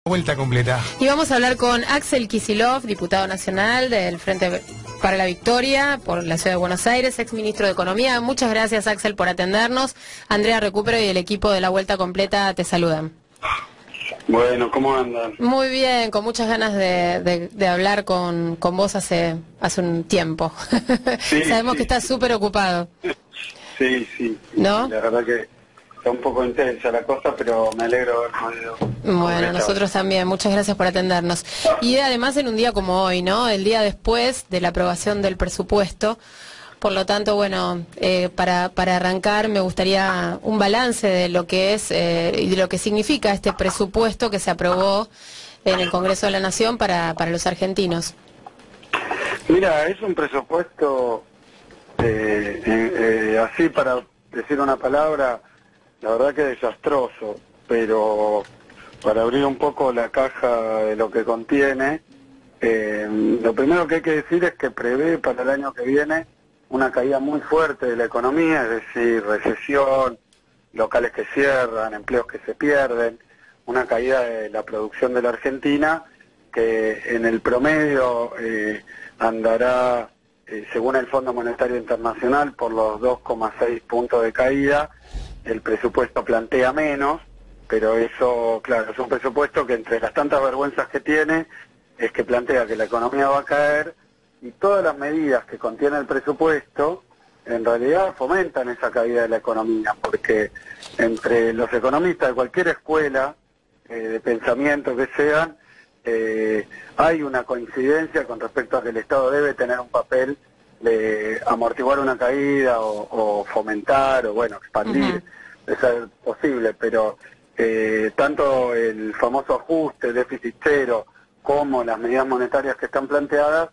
Vuelta completa. Y vamos a hablar con Axel Kicillof, diputado nacional del Frente para la Victoria por la Ciudad de Buenos Aires, exministro de Economía. Muchas gracias, Axel, por atendernos. Andrea Recupero y el equipo de La Vuelta Completa te saludan. Bueno, ¿cómo andan? Muy bien, con muchas ganas de hablar con vos hace un tiempo. Sí, Sabemos sí, que estás súper ocupado. Sí. ¿No? La verdad que está un poco intensa la cosa, pero me alegro de haber podido. Bueno, nosotros también. Muchas gracias por atendernos. Y además en un día como hoy, ¿no? El día después de la aprobación del presupuesto. Por lo tanto, bueno, para arrancar me gustaría un balance de lo que es y de lo que significa este presupuesto que se aprobó en el Congreso de la Nación para los argentinos. Mira, es un presupuesto, así para decir una palabra, la verdad que desastroso, pero para abrir un poco la caja de lo que contiene, lo primero que hay que decir es que prevé para el año que viene una caída muy fuerte de la economía, es decir, recesión, locales que cierran, empleos que se pierden, una caída de la producción de la Argentina que en el promedio andará, según el Fondo Monetario Internacional, por los 2,6 puntos de caída. El presupuesto plantea menos, pero eso, claro, es un presupuesto que entre las tantas vergüenzas que tiene es que plantea que la economía va a caer, y todas las medidas que contiene el presupuesto en realidad fomentan esa caída de la economía, porque entre los economistas de cualquier escuela de pensamiento que sean, hay una coincidencia con respecto a que el Estado debe tener un papel de amortiguar una caída o fomentar o bueno, expandir, de ser posible, pero tanto el famoso ajuste, déficit cero, como las medidas monetarias que están planteadas,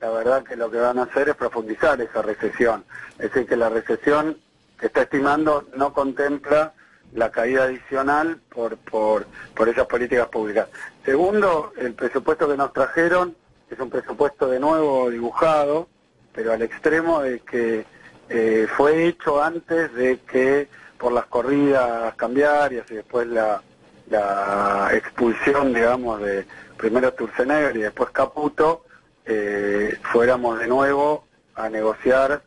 la verdad que lo que van a hacer es profundizar esa recesión. Es decir, que la recesión que está estimando no contempla la caída adicional por esas políticas públicas. Segundo, el presupuesto que nos trajeron es un presupuesto de nuevo dibujado, pero al extremo de que fue hecho antes de que por las corridas cambiarias y después la expulsión, digamos, de primero Sturzenegger y después Caputo, fuéramos de nuevo a negociar,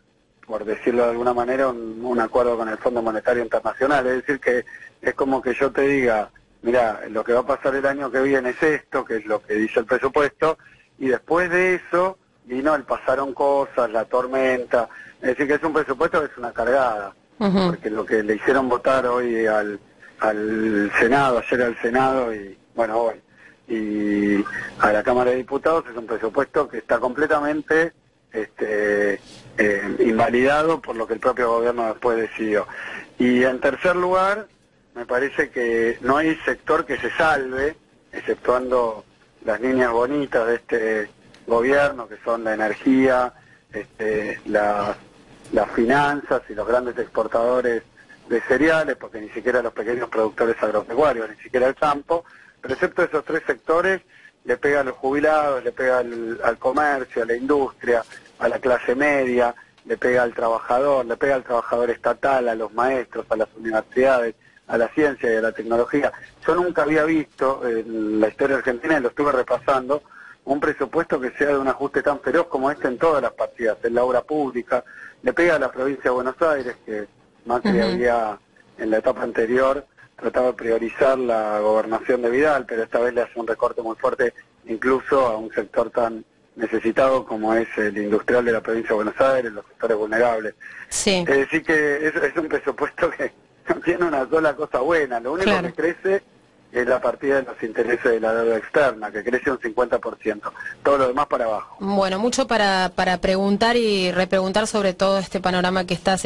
por decirlo de alguna manera, un acuerdo con el Fondo Monetario Internacional. Es decir, que es como que yo te diga, mira, lo que va a pasar el año que viene es esto, que es lo que dice el presupuesto, y después de eso vino el pasaron cosas, la tormenta. Es decir, que es un presupuesto que es una cargada, porque lo que le hicieron votar hoy al Senado, ayer al Senado y bueno, hoy, y a la Cámara de Diputados, es un presupuesto que está completamente invalidado por lo que el propio gobierno después decidió. Y en tercer lugar, me parece que no hay sector que se salve, exceptuando las líneas bonitas de este gobierno, que son la energía, las finanzas y los grandes exportadores de cereales, porque ni siquiera los pequeños productores agropecuarios, ni siquiera el campo. Pero excepto esos tres sectores, le pega a los jubilados, le pega al comercio, a la industria, a la clase media, le pega al trabajador estatal, a los maestros, a las universidades, a la ciencia y a la tecnología. Yo nunca había visto en la historia argentina, y lo estuve repasando, un presupuesto que sea de un ajuste tan feroz como este en todas las partidas, en la obra pública, le pega a la provincia de Buenos Aires, que Macri había en la etapa anterior trataba de priorizar la gobernación de Vidal, pero esta vez le hace un recorte muy fuerte incluso a un sector tan necesitado como es el industrial de la provincia de Buenos Aires, los sectores vulnerables. Sí. Es decir, que es un presupuesto que no tiene una sola cosa buena, lo único que crece es la partida de los intereses de la deuda externa, que crece un 50%, todo lo demás para abajo. Bueno, mucho para preguntar y repreguntar sobre todo este panorama que estás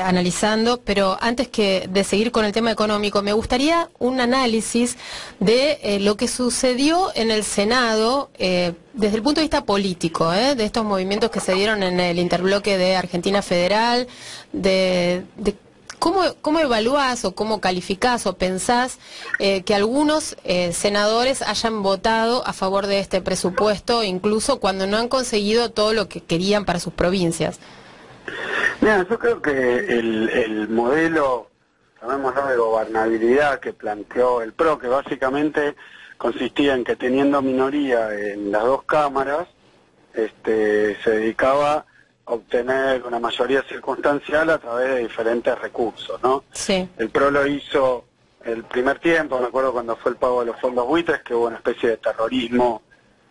analizando, pero antes de seguir con el tema económico, me gustaría un análisis de lo que sucedió en el Senado desde el punto de vista político, de estos movimientos que se dieron en el interbloque de Argentina Federal, ¿Cómo evaluás o cómo calificás o pensás que algunos senadores hayan votado a favor de este presupuesto, incluso cuando no han conseguido todo lo que querían para sus provincias? Mira, yo creo que el modelo llamémoslo de gobernabilidad, que planteó el PRO, que básicamente consistía en que teniendo minoría en las dos cámaras, se dedicaba a obtener una mayoría circunstancial a través de diferentes recursos, ¿no? Sí. El PRO lo hizo el primer tiempo, me acuerdo cuando fue el pago de los fondos buitres, que hubo una especie de terrorismo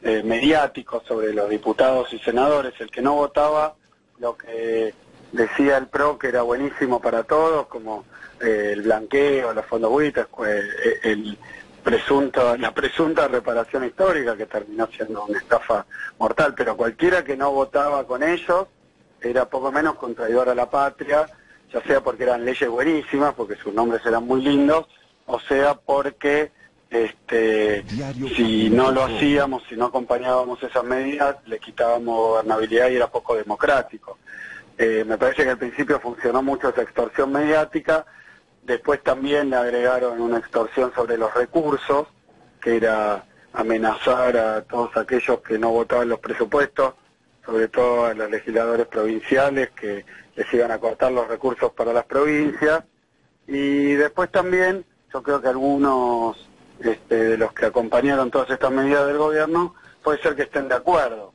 mediático sobre los diputados y senadores. El que no votaba, lo que decía el PRO que era buenísimo para todos, como el blanqueo, los fondos buitres, la presunta reparación histórica, que terminó siendo una estafa mortal, pero cualquiera que no votaba con ellos era poco menos un traidor a la patria, ya sea porque eran leyes buenísimas, porque sus nombres eran muy lindos, o sea porque si no lo hacíamos, si no acompañábamos esas medidas, le quitábamos gobernabilidad y era poco democrático. Me parece que al principio funcionó mucho esa extorsión mediática, después también le agregaron una extorsión sobre los recursos, que era amenazar a todos aquellos que no votaban los presupuestos, sobre todo a los legisladores provinciales, que les iban a cortar los recursos para las provincias, y después también yo creo que algunos de los que acompañaron todas estas medidas del gobierno puede ser que estén de acuerdo,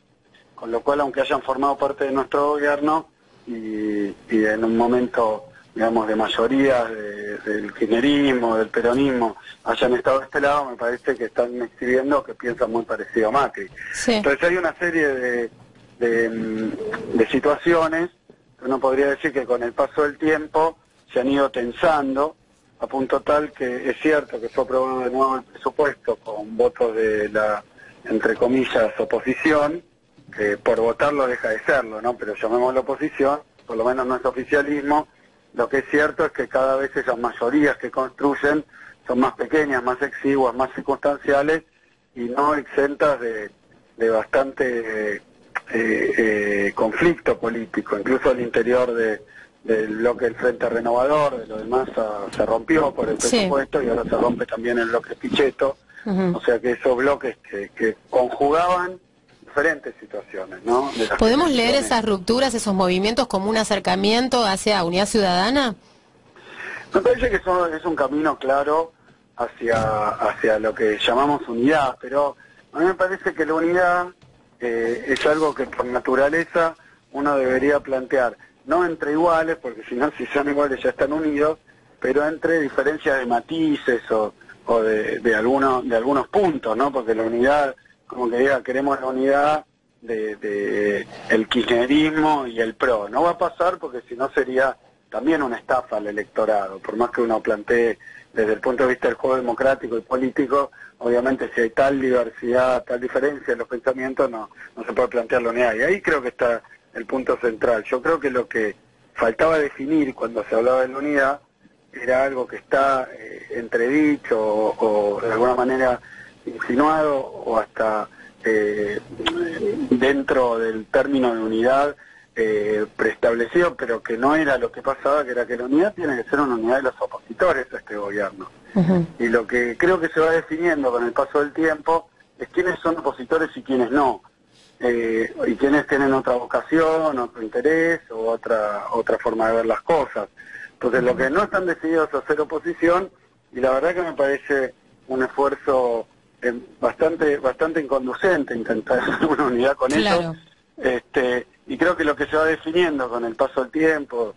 con lo cual aunque hayan formado parte de nuestro gobierno y en un momento digamos de mayoría del kirchnerismo, del peronismo, hayan estado de este lado, me parece que están exhibiendo que piensan muy parecido a Macri. Sí. Entonces hay una serie de situaciones que uno podría decir que con el paso del tiempo se han ido tensando, a punto tal que es cierto que fue aprobado de nuevo el presupuesto con votos de la, entre comillas, oposición, que por votarlo deja de serlo, ¿no? Pero llamémoslo oposición, por lo menos no es oficialismo. Lo que es cierto es que cada vez esas mayorías que construyen son más pequeñas, más exiguas, más circunstanciales y no exentas de bastante conflicto político, incluso al interior del bloque del Frente Renovador, de lo demás se rompió por el presupuesto, sí, y ahora se rompe también el bloque Pichetto, o sea que esos bloques que conjugaban diferentes situaciones, ¿no? ¿Podemos leer esas rupturas, esos movimientos como un acercamiento hacia Unidad Ciudadana? Me parece que eso es un camino claro hacia lo que llamamos unidad, pero a mí me parece que la unidad es algo que por naturaleza uno debería plantear, no entre iguales, porque si no, si son iguales ya están unidos, pero entre diferencias de matices o de algunos puntos, ¿no? Porque la unidad, como que diga, queremos la unidad de el kirchnerismo y el PRO. No va a pasar porque si no sería también una estafa al electorado, por más que uno plantee desde el punto de vista del juego democrático y político, obviamente si hay tal diversidad, tal diferencia en los pensamientos, no se puede plantear la unidad. Y ahí creo que está el punto central. Yo creo que lo que faltaba definir cuando se hablaba de la unidad era algo que está entredicho o de alguna manera insinuado o hasta dentro del término de unidad preestablecido, pero que no era lo que pasaba, que era que la unidad tiene que ser una unidad de los opositores a este gobierno. Y lo que creo que se va definiendo con el paso del tiempo es quiénes son opositores y quiénes no. Y quienes tienen otra vocación, otro interés o otra forma de ver las cosas. Entonces lo que no están decididos a hacer oposición, y la verdad que me parece un esfuerzo bastante inconducente intentar hacer una unidad con claro. ellos, y creo que lo que se va definiendo con el paso del tiempo,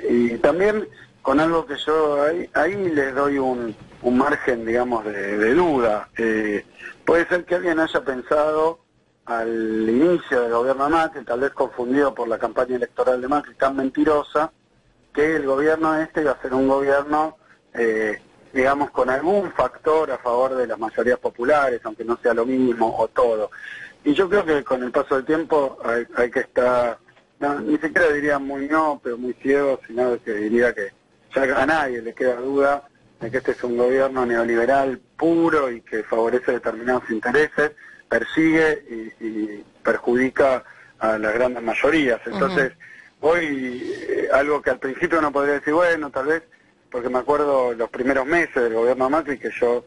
y también con algo que yo ahí les doy un margen, digamos, de duda. Puede ser que alguien haya pensado al inicio del gobierno de Macri, tal vez confundido por la campaña electoral de Macri tan mentirosa, que el gobierno iba a ser un gobierno, digamos, con algún factor a favor de las mayorías populares, aunque no sea lo mismo o todo. Y yo creo que con el paso del tiempo hay que estar, ni siquiera diría muy pero muy ciego, sino que diría que ya a nadie le queda duda de que este es un gobierno neoliberal puro y que favorece determinados intereses, persigue y perjudica a las grandes mayorías. Entonces, hoy algo que al principio uno podría decir, bueno, tal vez, porque me acuerdo los primeros meses del gobierno Macri que yo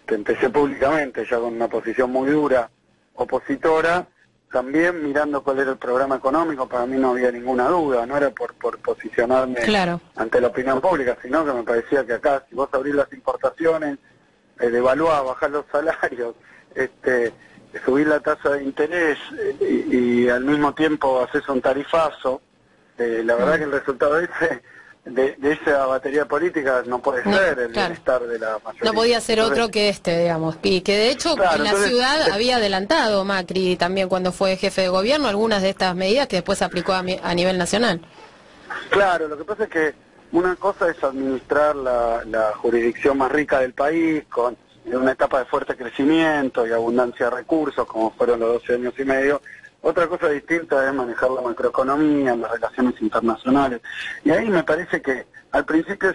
empecé públicamente ya con una posición muy dura, opositora, también mirando cuál era el programa económico, para mí no había ninguna duda, no era por posicionarme Claro. ante la opinión pública, sino que me parecía que acá, si vos abrís las importaciones, devaluar, bajar los salarios, subir la tasa de interés y al mismo tiempo haces un tarifazo, la verdad que el resultado de esa batería política no puede ser el bienestar de la mayoría. No podía ser otro que digamos, y que de hecho en la ciudad había adelantado Macri también cuando fue jefe de gobierno algunas de estas medidas que después aplicó a nivel nacional. Claro, lo que pasa es que una cosa es administrar la jurisdicción más rica del país con una etapa de fuerte crecimiento y abundancia de recursos, como fueron los 12 años y medio. Otra cosa distinta es manejar la macroeconomía, las relaciones internacionales. Y ahí me parece que al principio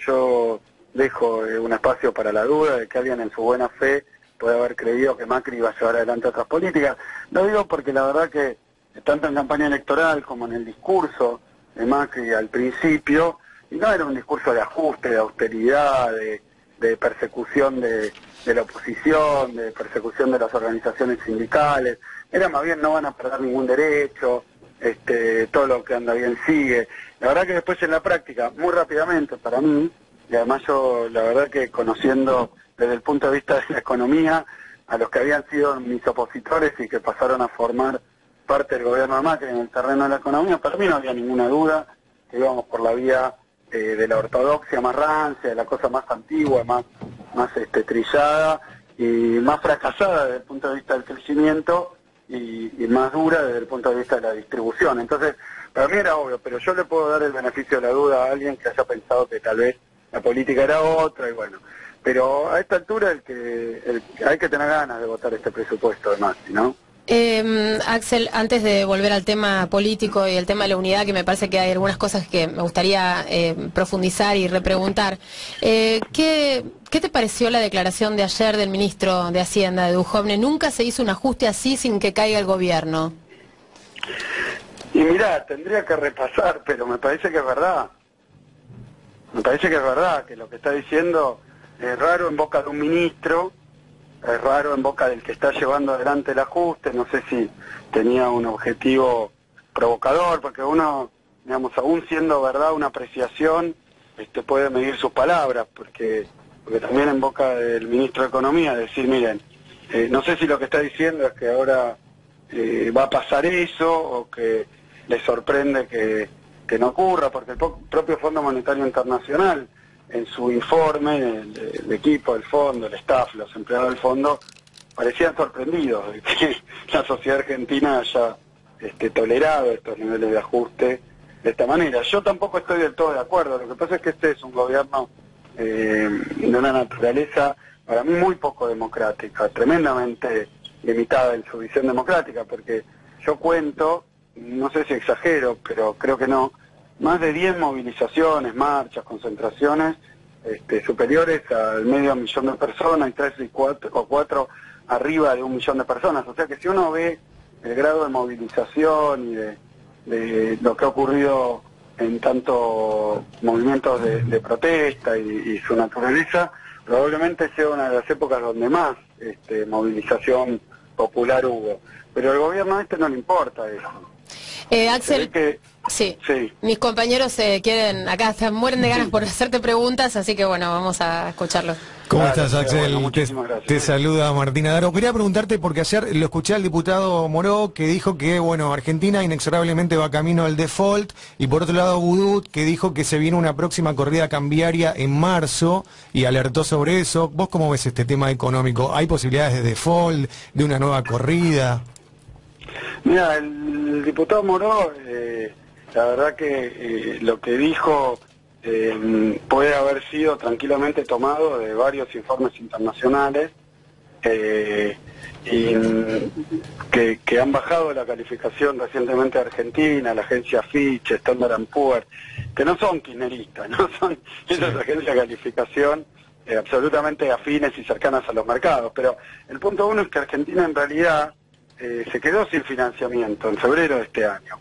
yo dejo un espacio para la duda de que alguien en su buena fe puede haber creído que Macri iba a llevar adelante otras políticas. Lo digo porque la verdad que tanto en campaña electoral como en el discurso de Macri al principio, y no era un discurso de ajuste, de austeridad, de persecución de la oposición, de persecución de las organizaciones sindicales, era más bien no van a perder ningún derecho, todo lo que anda bien sigue. La verdad que después en la práctica, muy rápidamente para mí, y además yo la verdad que conociendo desde el punto de vista de la economía a los que habían sido mis opositores y que pasaron a formar parte del gobierno de Macri en el terreno de la economía, para mí no había ninguna duda que íbamos por la vía de la ortodoxia más rancia, de la cosa más antigua, más trillada y más fracasada desde el punto de vista del crecimiento y más dura desde el punto de vista de la distribución. Entonces, para mí era obvio, pero yo le puedo dar el beneficio de la duda a alguien que haya pensado que tal vez la política era otra y bueno. Pero a esta altura hay que tener ganas de votar este presupuesto de Macri, ¿no? Axel, antes de volver al tema político y el tema de la unidad, que me parece que hay algunas cosas que me gustaría profundizar y repreguntar, ¿qué te pareció la declaración de ayer del ministro de Hacienda, de Duhovne? Nunca se hizo un ajuste así sin que caiga el gobierno. Y mirá, tendría que repasar, pero me parece que es verdad. Me parece que es verdad, que lo que está diciendo es raro en boca de un ministro, es raro en boca del que está llevando adelante el ajuste, no sé si tenía un objetivo provocador, porque uno, digamos, aún siendo verdad una apreciación, puede medir sus palabras, porque también en boca del ministro de Economía decir, miren, no sé si lo que está diciendo es que ahora va a pasar eso, o que le sorprende que no ocurra, porque el propio Fondo Monetario Internacional, en su informe, el equipo del fondo, el staff, los empleados del fondo, parecían sorprendidos de que la sociedad argentina haya tolerado estos niveles de ajuste de esta manera. Yo tampoco estoy del todo de acuerdo, lo que pasa es que este es un gobierno de una naturaleza para mí muy poco democrática, tremendamente limitada en su visión democrática, porque yo cuento, no sé si exagero, pero creo que no, más de 10 movilizaciones, marchas, concentraciones superiores al 500.000 de personas y 3 o 4 arriba de 1.000.000 de personas. O sea que si uno ve el grado de movilización y de lo que ha ocurrido en tantos movimientos de protesta y su naturaleza, probablemente sea una de las épocas donde más movilización popular hubo. Pero al gobierno no le importa eso. Axel, sí, mis compañeros quieren, acá se mueren de ganas por hacerte preguntas, así que bueno, vamos a escucharlo. ¿Cómo estás, Axel? Bueno, te saluda Martina Daro. Quería preguntarte, porque ayer lo escuché al diputado Moró, que dijo que, bueno, Argentina inexorablemente va camino al default, y por otro lado Budut, que dijo que se viene una próxima corrida cambiaria en marzo, y alertó sobre eso. ¿Vos cómo ves este tema económico? ¿Hay posibilidades de default, de una nueva corrida? Mira, el diputado Moró, la verdad que lo que dijo puede haber sido tranquilamente tomado de varios informes internacionales y que han bajado la calificación recientemente de Argentina, la agencia Fitch, Standard & Poor's, que no son kirchneristas, no son esas agencias de calificación absolutamente afines y cercanas a los mercados. Pero el punto uno es que Argentina en realidad se quedó sin financiamiento en febrero de este año.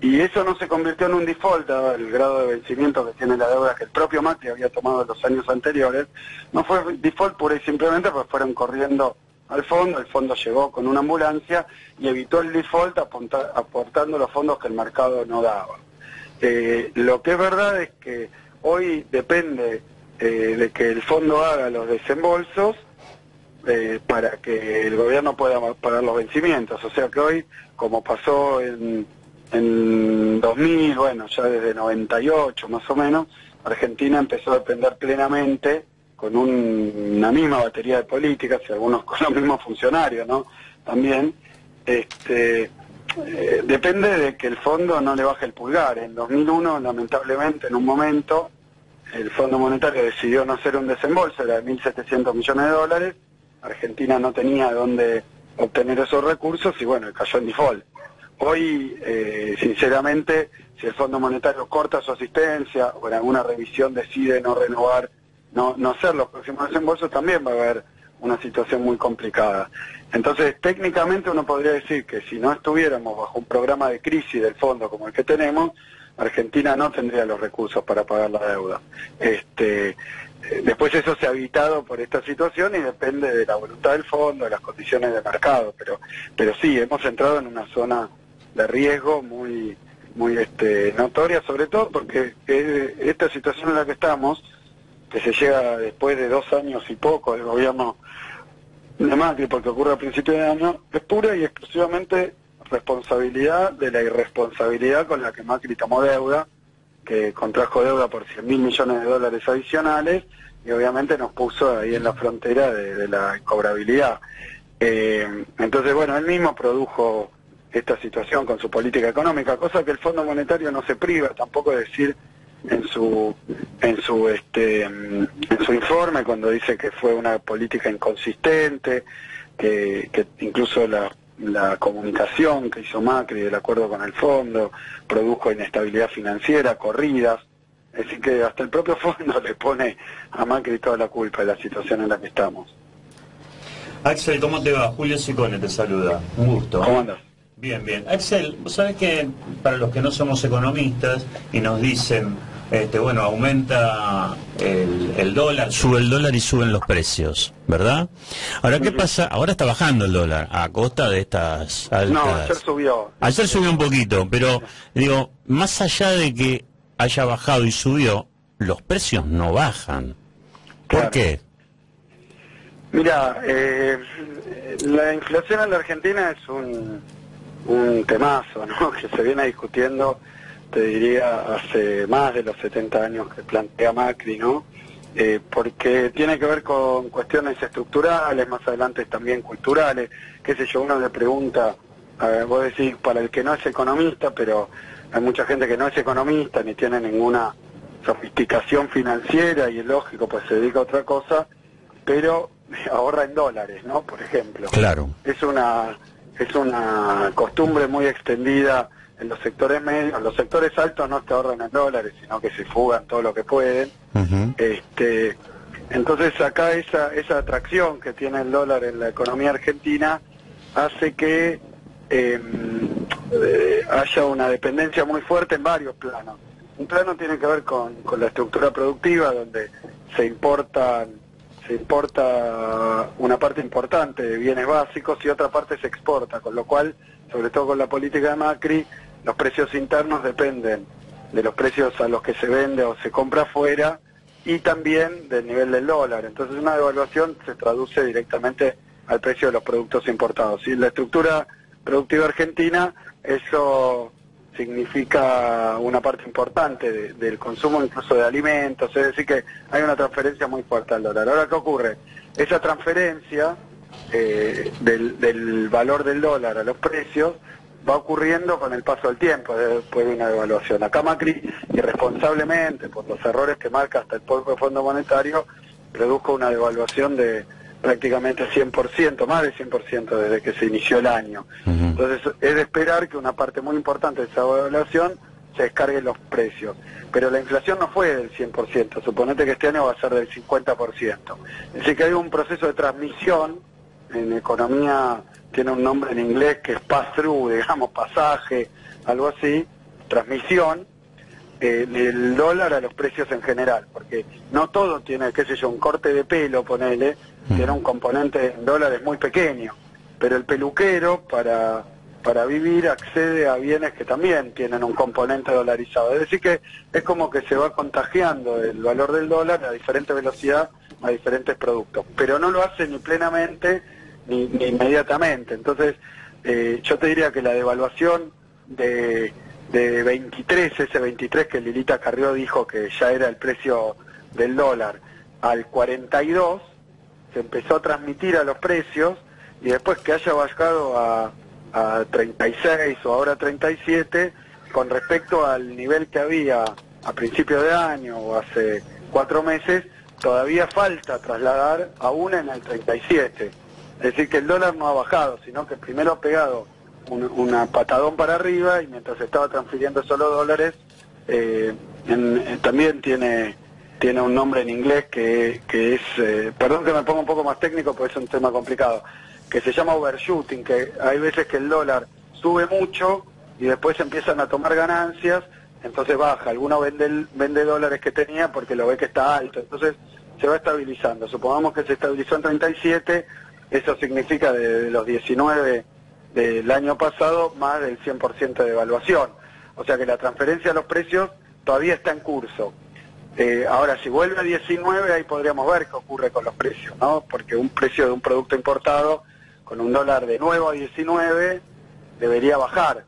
Y eso no se convirtió en un default, dado el grado de vencimiento que tiene la deuda que el propio Macri había tomado en los años anteriores. No fue default pura y simplemente porque fueron corriendo al fondo, el fondo llegó con una ambulancia y evitó el default aportando los fondos que el mercado no daba. Lo que es verdad es que hoy depende de que el fondo haga los desembolsos para que el gobierno pueda pagar los vencimientos. O sea que hoy, como pasó en 2000, bueno, ya desde 98 más o menos, Argentina empezó a depender plenamente con una misma batería de políticas y algunos con los mismos funcionarios, ¿no? También, depende de que el fondo no le baje el pulgar. En 2001, lamentablemente, en un momento, el Fondo Monetario decidió no hacer un desembolso, era de 1.700 millones de dólares, Argentina no tenía dónde obtener esos recursos y bueno, cayó en default. Hoy, sinceramente, si el Fondo Monetario corta su asistencia o en alguna revisión decide no renovar, no hacer los próximos desembolsos, también va a haber una situación muy complicada. Entonces, técnicamente uno podría decir que si no estuviéramos bajo un programa de crisis del fondo como el que tenemos, Argentina no tendría los recursos para pagar la deuda. Después eso se ha evitado por esta situación y depende de la voluntad del fondo, de las condiciones de mercado, pero sí, hemos entrado en una zona de riesgo muy notoria, sobre todo porque esta situación en la que estamos, que se llega después de 2 años y poco del gobierno de Macri, porque ocurre a principios de año, es pura y exclusivamente responsabilidad de la irresponsabilidad con la que Macri tomó deuda, que contrajo deuda por 100.000 millones de dólares adicionales y obviamente nos puso ahí en la frontera de la incobrabilidad. Entonces, bueno, él mismo produjo esta situación con su política económica, cosa que el Fondo Monetario no se priva tampoco de decir en su informe, cuando dice que fue una política inconsistente, que incluso la comunicación que hizo Macri del acuerdo con el fondo produjo inestabilidad financiera, corridas. Es decir, que hasta el propio fondo le pone a Macri toda la culpa de la situación en la que estamos. Axel, ¿cómo te va? Julio Sicone te saluda. Un gusto. ¿Cómo andas? Bien, bien. Axel, vos sabés que para los que no somos economistas y nos dicen, bueno, aumenta el dólar, sube el dólar y suben los precios, ¿verdad? Ahora, ¿qué pasa? Ahora está bajando el dólar a costa de estas altas... No, ayer subió. Ayer subió un poquito, pero digo, más allá de que haya bajado y subió, los precios no bajan. ¿Por Claro. qué? Mira, la inflación en la Argentina es un temazo, ¿no? Que se viene discutiendo, te diría, hace más de los 70 años que plantea Macri, ¿no? Porque tiene que ver con cuestiones estructurales, más adelante también culturales, qué sé yo, uno le pregunta, vos decís, para el que no es economista, pero hay mucha gente que no es economista, ni tiene ninguna sofisticación financiera, y es lógico, pues se dedica a otra cosa, pero ahorra en dólares, ¿no? Por ejemplo. Claro. Es una costumbre muy extendida en los sectores medios. Los sectores altos no te ahorran en dólares, sino que se fugan todo lo que pueden. Uh-huh. Entonces acá esa atracción que tiene el dólar en la economía argentina hace que haya una dependencia muy fuerte en varios planos. Un plano tiene que ver con la estructura productiva, donde se importa una parte importante de bienes básicos y otra parte se exporta, con lo cual, sobre todo con la política de Macri, los precios internos dependen de los precios a los que se vende o se compra afuera y también del nivel del dólar. Entonces una devaluación se traduce directamente al precio de los productos importados. Y en la estructura productiva argentina, eso significa una parte importante del consumo incluso de alimentos, es decir que hay una transferencia muy fuerte al dólar. Ahora, ¿qué ocurre? Esa transferencia del valor del dólar a los precios va ocurriendo con el paso del tiempo, después de una devaluación. Acá Macri, irresponsablemente, por los errores que marca hasta el propio Fondo Monetario, produjo una devaluación de prácticamente 100%, más de 100% desde que se inició el año. Uh-huh. Entonces es de esperar que una parte muy importante de esa devaluación se descargue los precios. Pero la inflación no fue del 100%, suponete que este año va a ser del 50%. Es decir que hay un proceso de transmisión, en economía tiene un nombre en inglés que es pass-through, digamos, pasaje, algo así, transmisión, el dólar a los precios en general, porque no todo tiene, qué sé yo, un corte de pelo, ponele, tiene un componente en dólares muy pequeño, pero el peluquero para vivir accede a bienes que también tienen un componente dolarizado. Es decir que es como que se va contagiando el valor del dólar a diferente velocidad a diferentes productos, pero no lo hace ni plenamente ni inmediatamente. Entonces yo te diría que la devaluación de 23, ese 23 que Lilita Carrió dijo que ya era el precio del dólar, al 42, se empezó a transmitir a los precios, y después que haya bajado a 36 o ahora 37, con respecto al nivel que había a principio de año o hace 4 meses, todavía falta trasladar aún en el 37. Es decir, que el dólar no ha bajado, sino que primero ha pegado una patadón para arriba, y mientras se estaba transfiriendo solo dólares, también tiene un nombre en inglés que es, perdón que me ponga un poco más técnico porque es un tema complicado, que se llama overshooting, que hay veces que el dólar sube mucho y después empiezan a tomar ganancias, entonces baja, alguno vende dólares que tenía porque lo ve que está alto, entonces se va estabilizando. Supongamos que se estabilizó en 37, eso significa de los 19 del año pasado, más del 100% de devaluación. O sea que la transferencia a los precios todavía está en curso. Ahora, si vuelve a 19, ahí podríamos ver qué ocurre con los precios, ¿no? Porque un precio de un producto importado con un dólar de nuevo a 19 debería bajar.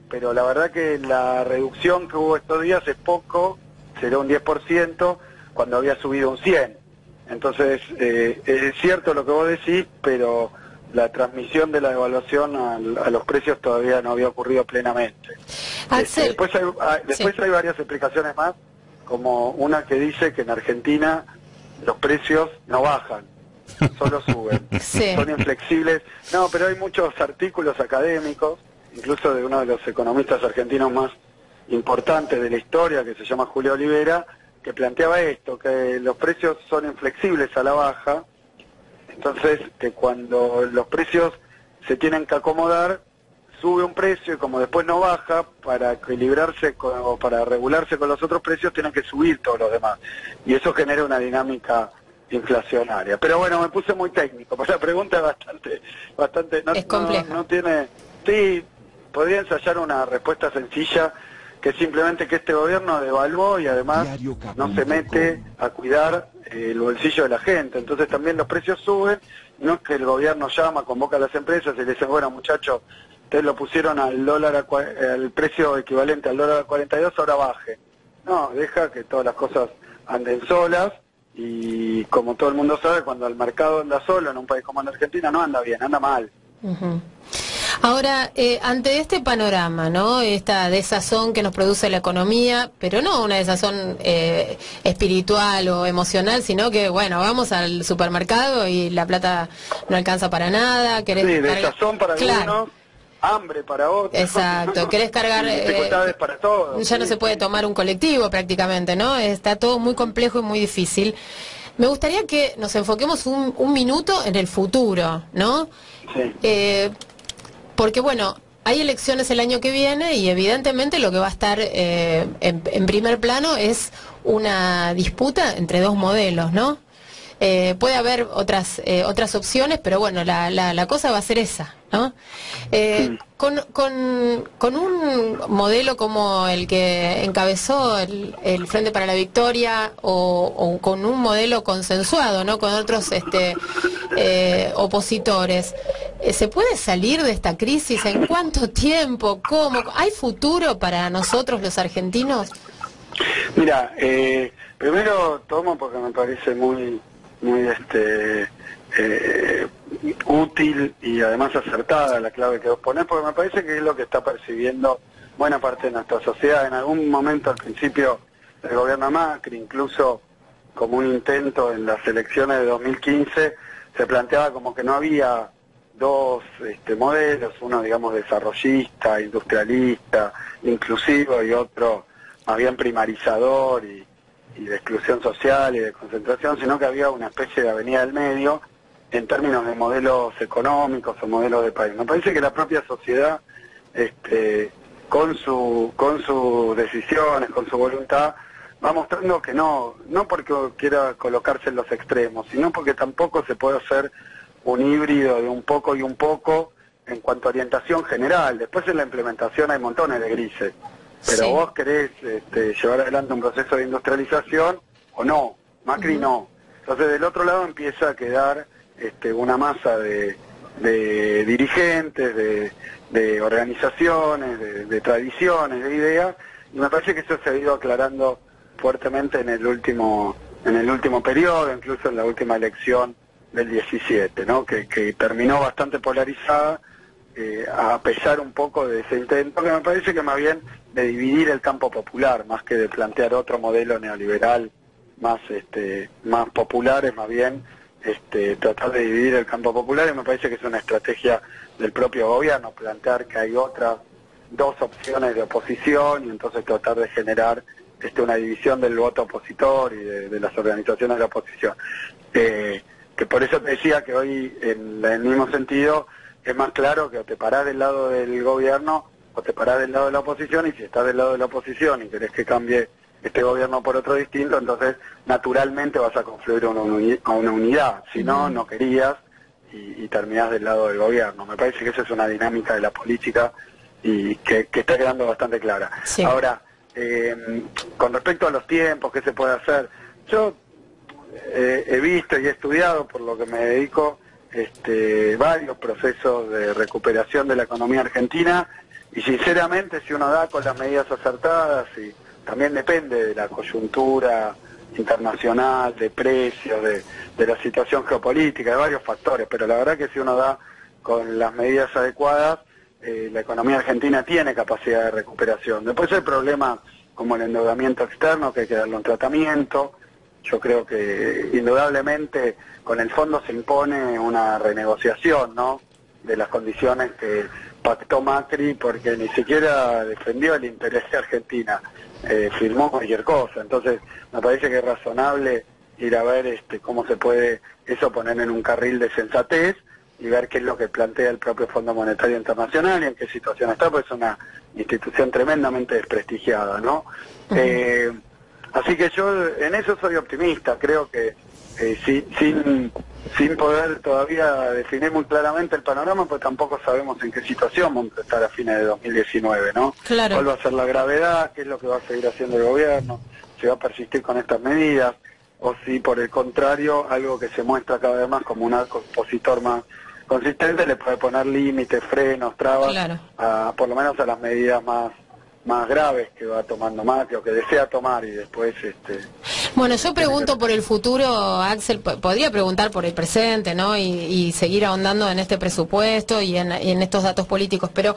Pero la verdad que la reducción que hubo estos días es poco, será un 10%, cuando había subido un 100%. Entonces, es cierto lo que vos decís, pero la transmisión de la devaluación a los precios todavía no había ocurrido plenamente. Axel, Después hay varias explicaciones más, como una que dice que en Argentina los precios no bajan, solo suben, sí, son inflexibles. No, pero hay muchos artículos académicos, incluso de uno de los economistas argentinos más importantes de la historia, que se llama Julio Olivera, que planteaba esto, que los precios son inflexibles a la baja. Entonces, que cuando los precios se tienen que acomodar, sube un precio y como después no baja, para equilibrarse o para regularse con los otros precios, tienen que subir todos los demás. Y eso genera una dinámica inflacionaria. Pero bueno, me puse muy técnico, porque la pregunta es bastante es compleja. No tiene... Sí, podría ensayar una respuesta sencilla, que es simplemente que este gobierno devaluó y además no se mete a cuidar el bolsillo de la gente. Entonces también los precios suben, no es que el gobierno llama, convoca a las empresas y le dicen, bueno muchachos, ustedes lo pusieron al dólar al precio equivalente al dólar a 42, ahora baje. No, deja que todas las cosas anden solas, y como todo el mundo sabe, cuando el mercado anda solo en un país como en Argentina, no anda bien, anda mal. Uh-huh. Ahora, ante este panorama, ¿no? Esta desazón que nos produce la economía, pero no una desazón espiritual o emocional, sino que, bueno, vamos al supermercado y la plata no alcanza para nada. Sí, desazón para algunos, hambre para otros. Exacto, querés cargar... dificultades para todos. Ya no se puede tomar un colectivo prácticamente, ¿no? Está todo muy complejo y muy difícil. Me gustaría que nos enfoquemos un minuto en el futuro, ¿no? Sí. Porque bueno, hay elecciones el año que viene y evidentemente lo que va a estar en primer plano es una disputa entre dos modelos, ¿no? Puede haber otras opciones, pero bueno, la cosa va a ser esa, ¿no? Con un modelo como el que encabezó el Frente para la Victoria o con un modelo consensuado, ¿no? Con otros opositores, ¿se puede salir de esta crisis? ¿En cuánto tiempo? ¿Cómo? ¿Hay futuro para nosotros los argentinos? Mira, primero tomo porque me parece muy útil y además acertada la clave que vos ponés, porque me parece que es lo que está percibiendo buena parte de nuestra sociedad. En algún momento al principio del gobierno Macri, incluso como un intento en las elecciones de 2015, se planteaba como que no había dos modelos, uno digamos desarrollista, industrialista, inclusivo, y otro más bien primarizador y de exclusión social y de concentración, sino que había una especie de avenida del medio en términos de modelos económicos o modelos de país. Me parece que la propia sociedad con sus decisiones, con su voluntad, va mostrando que no porque quiera colocarse en los extremos, sino porque tampoco se puede hacer un híbrido de un poco y un poco en cuanto a orientación general. Después en la implementación hay montones de grises, pero Sí. vos querés llevar adelante un proceso de industrialización o no, Macri no. Entonces del otro lado empieza a quedar una masa de dirigentes, de organizaciones, de tradiciones, de ideas, y me parece que eso se ha ido aclarando fuertemente en el último periodo, incluso en la última elección del 17, ¿no? Que terminó bastante polarizada, a pesar un poco de ese intento, que me parece que más bien de dividir el campo popular, más que de plantear otro modelo neoliberal más popular, es más bien tratar de dividir el campo popular, y me parece que es una estrategia del propio gobierno, plantear que hay otras dos opciones de oposición y entonces tratar de generar una división del voto opositor y de las organizaciones de la oposición. Que por eso te decía que hoy, en el mismo sentido, es más claro que o te parás del lado del gobierno o te parás del lado de la oposición, y si estás del lado de la oposición y querés que cambie este gobierno por otro distinto, entonces naturalmente vas a confluir a una unidad. Si no, no querías y terminás del lado del gobierno. Me parece que esa es una dinámica de la política y que está quedando bastante clara. Sí. Ahora, con respecto a los tiempos, ¿qué se puede hacer? Yo he visto y he estudiado, por lo que me dedico, varios procesos de recuperación de la economía argentina, y sinceramente si uno da con las medidas acertadas, y también depende de la coyuntura internacional, de precios, de la situación geopolítica, de varios factores, pero la verdad que si uno da con las medidas adecuadas, la economía argentina tiene capacidad de recuperación. Después hay problemas como el endeudamiento externo, que hay que darle un tratamiento. Yo creo que indudablemente con el fondo se impone una renegociación, ¿no?, de las condiciones que pactó Macri, porque ni siquiera defendió el interés de Argentina, firmó cualquier cosa. Entonces me parece que es razonable ir a ver cómo se puede eso poner en un carril de sensatez y ver qué es lo que plantea el propio Fondo Monetario Internacional y en qué situación está, pues es una institución tremendamente desprestigiada, ¿no? Así que yo en eso soy optimista. Creo que sin poder todavía definir muy claramente el panorama, pues tampoco sabemos en qué situación vamos a estar a fines de 2019, ¿no? Claro. ¿Cuál va a ser la gravedad? ¿Qué es lo que va a seguir haciendo el gobierno? ¿Se va a persistir con estas medidas? O si por el contrario, algo que se muestra cada vez más como un arco opositor más consistente, le puede poner límites, frenos, trabas, Claro. por lo menos a las medidas más graves que va tomando Macri o que desea tomar, y después Bueno, yo pregunto por el futuro, Axel, podría preguntar por el presente, ¿no? Y seguir ahondando en este presupuesto y en estos datos políticos, pero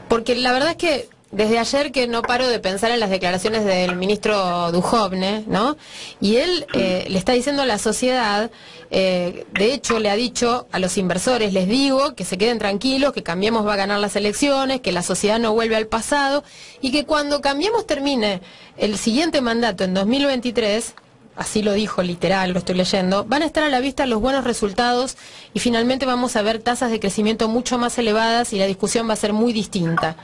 porque la verdad es que desde ayer que no paro de pensar en las declaraciones del ministro Duhovne, ¿no? Y él le está diciendo a la sociedad, de hecho le ha dicho a los inversores, les digo que se queden tranquilos, que Cambiemos va a ganar las elecciones, que la sociedad no vuelve al pasado, y que cuando Cambiemos termine el siguiente mandato en 2023, así lo dijo literal, lo estoy leyendo, van a estar a la vista los buenos resultados y finalmente vamos a ver tasas de crecimiento mucho más elevadas y la discusión va a ser muy distinta.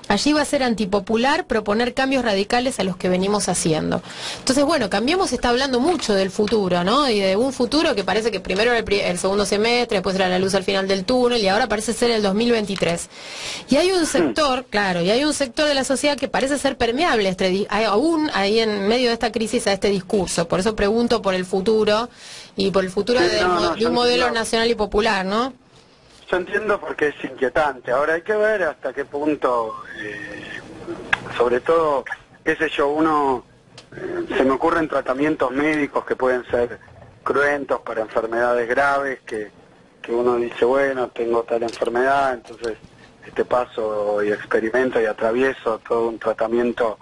Allí va a ser antipopular proponer cambios radicales a los que venimos haciendo. Entonces, bueno, Cambiemos está hablando mucho del futuro, ¿no? Y de un futuro que parece que primero era el segundo semestre, después era la luz al final del túnel y ahora parece ser el 2023. Y hay un sector, claro, y hay un sector de la sociedad que parece ser permeable aún ahí en medio de esta crisis a este discurso. Por eso pregunto por el futuro y por el futuro Sí, de un modelo nacional y popular, ¿no? Yo entiendo porque es inquietante. Ahora hay que ver hasta qué punto, sobre todo, qué sé yo, se me ocurren tratamientos médicos que pueden ser cruentos para enfermedades graves, que uno dice, bueno, tengo tal enfermedad, entonces paso y experimento y atravieso todo un tratamiento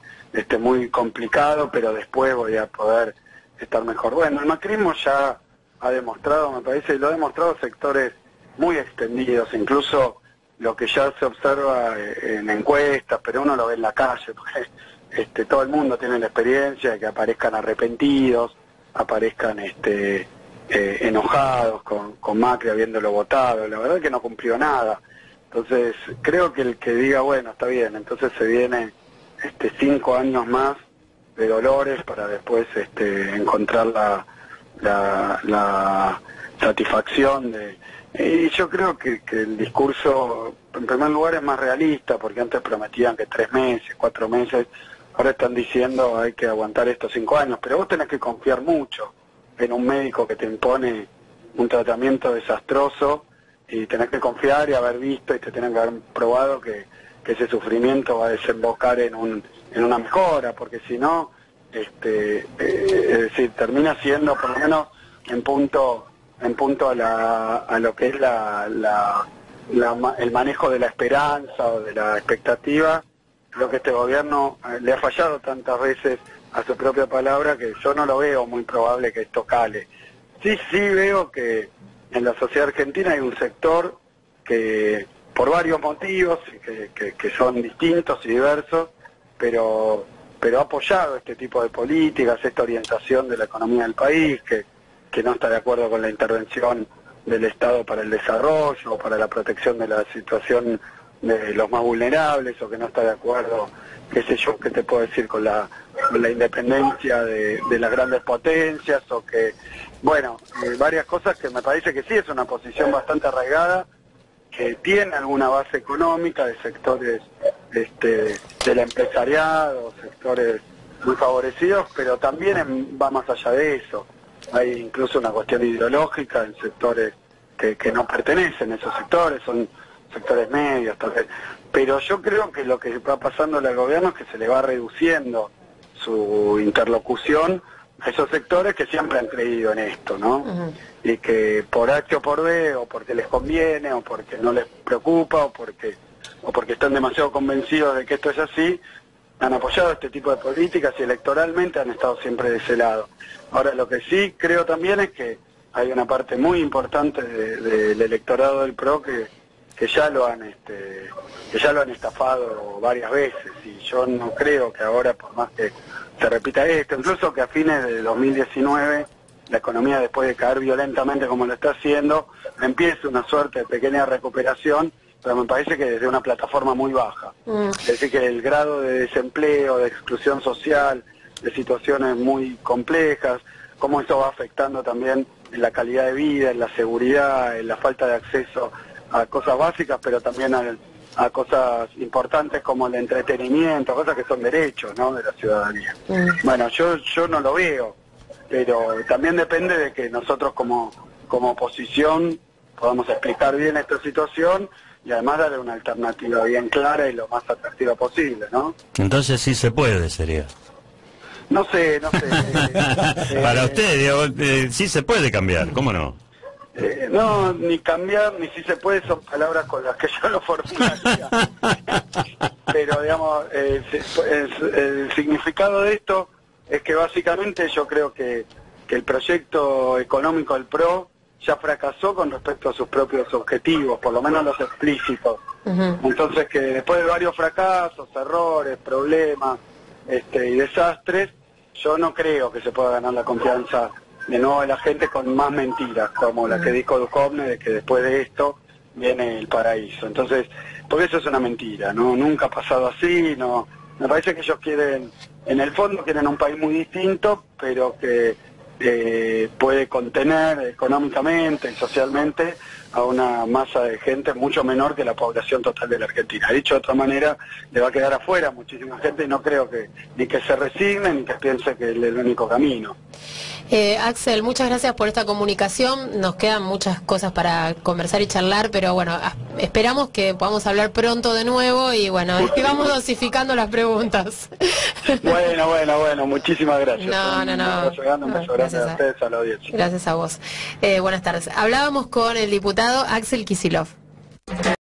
muy complicado, pero después voy a poder estar mejor. Bueno, el macrismo ya ha demostrado, me parece, y lo ha demostrado sectores muy extendidos, incluso lo que ya se observa en encuestas, pero uno lo ve en la calle, porque todo el mundo tiene la experiencia de que aparezcan arrepentidos, aparezcan enojados con Macri habiéndolo votado. La verdad es que no cumplió nada. Entonces, creo que el que diga, bueno, está bien, entonces se viene 5 años más de dolores para después encontrar la satisfacción de... Y yo creo que el discurso, en primer lugar, es más realista, porque antes prometían que 3 meses, 4 meses, ahora están diciendo hay que aguantar estos 5 años, pero vos tenés que confiar mucho en un médico que te impone un tratamiento desastroso, y tenés que confiar y haber visto y te tienen que haber probado que ese sufrimiento va a desembocar en una mejora, porque si no, es decir, termina siendo, por lo menos en punto a lo que es el manejo de la esperanza o de la expectativa. Creo que este gobierno le ha fallado tantas veces a su propia palabra que yo no lo veo muy probable que esto cale. Sí veo que en la sociedad argentina hay un sector que, por varios motivos, que son distintos y diversos, pero ha apoyado este tipo de políticas, esta orientación de la economía del país, que no está de acuerdo con la intervención del Estado para el desarrollo, o para la protección de la situación de los más vulnerables, o que no está de acuerdo, qué sé yo, qué te puedo decir, con la independencia de las grandes potencias, o que, bueno, varias cosas que me parece que sí es una posición bastante arraigada, que tiene alguna base económica de sectores del empresariado, sectores muy favorecidos, pero también va más allá de eso. Hay incluso una cuestión ideológica en sectores que no pertenecen a esos sectores, son sectores medios tal vez. Pero yo creo que lo que va pasando al gobierno es que se le va reduciendo su interlocución a esos sectores que siempre han creído en esto, ¿no? Uh-huh. Y que por H o por B, o porque les conviene, o porque no les preocupa, o porque están demasiado convencidos de que esto es así, han apoyado este tipo de políticas y electoralmente han estado siempre de ese lado. Ahora, lo que sí creo también es que hay una parte muy importante del electorado del PRO que ya lo han estafado varias veces, y yo no creo que ahora, por más que se repita esto, incluso que a fines de 2019 la economía, después de caer violentamente como lo está haciendo, empiece una suerte de pequeña recuperación, pero me parece que desde una plataforma muy baja. Es decir, que el grado de desempleo, de exclusión social, de situaciones muy complejas, cómo eso va afectando también en la calidad de vida, en la seguridad, en la falta de acceso a cosas básicas, pero también a cosas importantes como el entretenimiento, cosas que son derechos, ¿no?, de la ciudadanía. Bueno, yo no lo veo, pero también depende de que nosotros como oposición podamos explicar bien esta situación y además darle una alternativa bien clara y lo más atractiva posible, ¿no? Entonces sí se puede, sería. No sé. Para usted, digo, sí se puede cambiar, ¿cómo no? No, ni cambiar, ni si se puede, son palabras con las que yo lo formularía. Pero, digamos, el significado de esto es que básicamente yo creo que el proyecto económico del PRO ya fracasó con respecto a sus propios objetivos, por lo menos los explícitos. Uh-huh. Entonces, que después de varios fracasos, errores, problemas y desastres, yo no creo que se pueda ganar la confianza de nuevo de la gente con más mentiras, como la que dijo Duhovne, de que después de esto viene el paraíso. Entonces, porque eso es una mentira, ¿no? Nunca ha pasado así, no. Me parece que ellos quieren, en el fondo quieren un país muy distinto, pero que puede contener económicamente y socialmente a una masa de gente mucho menor que la población total de la Argentina. Dicho de otra manera, le va a quedar afuera muchísima gente y no creo que ni que se resigne ni que piense que es el único camino. Axel, muchas gracias por esta comunicación. Nos quedan muchas cosas para conversar y charlar, pero bueno, esperamos que podamos hablar pronto de nuevo y bueno, vamos dosificando las preguntas. Bueno, muchísimas gracias. No. Un beso grande a ustedes, a la audiencia. Gracias a vos. Buenas tardes. Hablábamos con el diputado Axel Kicillof.